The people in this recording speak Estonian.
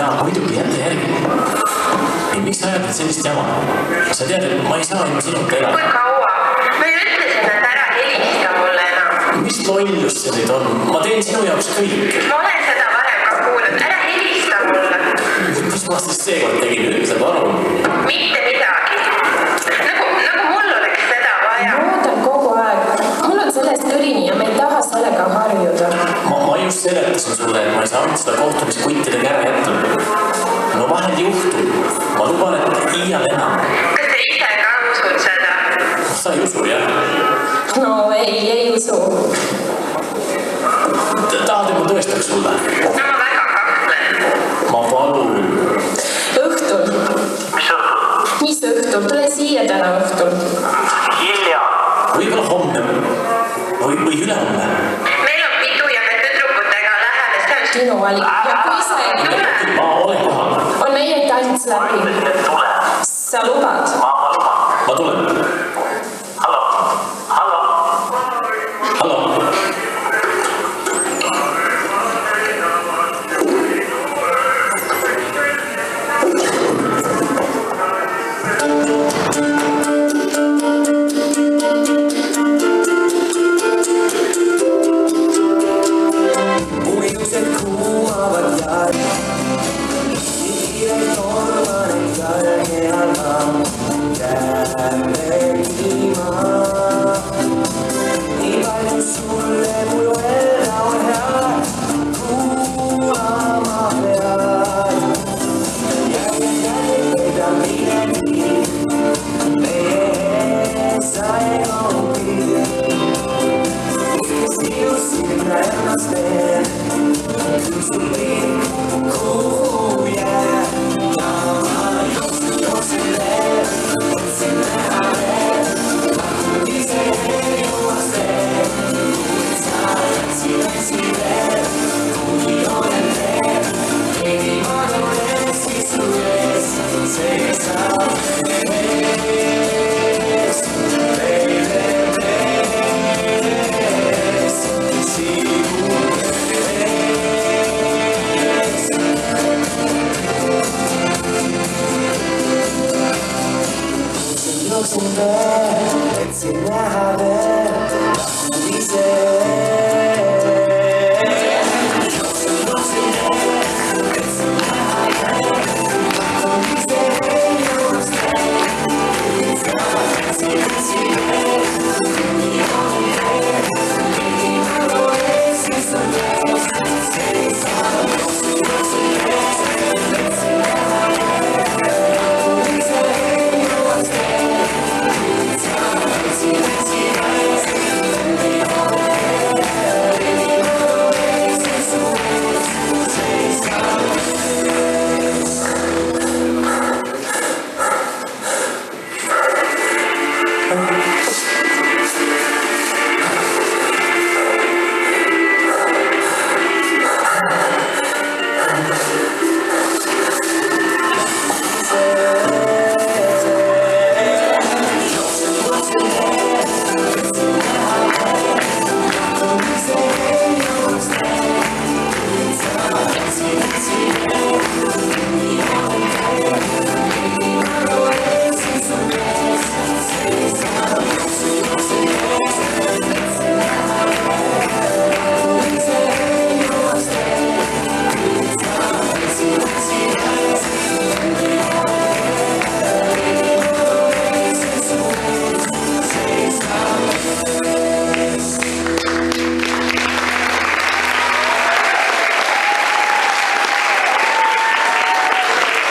Jaa, muidugi jälle järgi. Ei, miks sa ajad sellist jama? Sa tead, et ma ei saa ilma sinuta elada. Kui kaua? Ma ju ütlesin, et ära helista mulle enam. Mis lollus see nüüd on? Ma teen sinu jaoks kõik. Ma olen seda varem ka kuulnud. Ära helista mulle. Mis ma siis seekord tegin? Ütleb aru. Mitte midagi. Nagu mul oleks seda vaja. Ma ootan kogu aeg. Mul on sellest kõrini ja ma ei taha sellega harjuda. Ma just seletasin sulle, et ma ei saanud seda kohtumist kuttidega ära jätta. No vahel juhtub. Ma luban, et iial enam. Kas te ise ka usud seda? Sa ei usu, jah? No ei usu. Tahad, et ma tõestaks sulle? No ma väga kahtlen. Ma palun. Õhtul. Mis õhtul? Tule siia täna õhtul. Hilja. Võib-olla homme. Või ülehomme. Meil on pidu ja me tüdrukutega läheme. See on Sinu valik. Ja kui sa ei tule, Ma olen kohal. on meie tants läbi. Tule. Sa lubad? Ma luban. Ma tulen.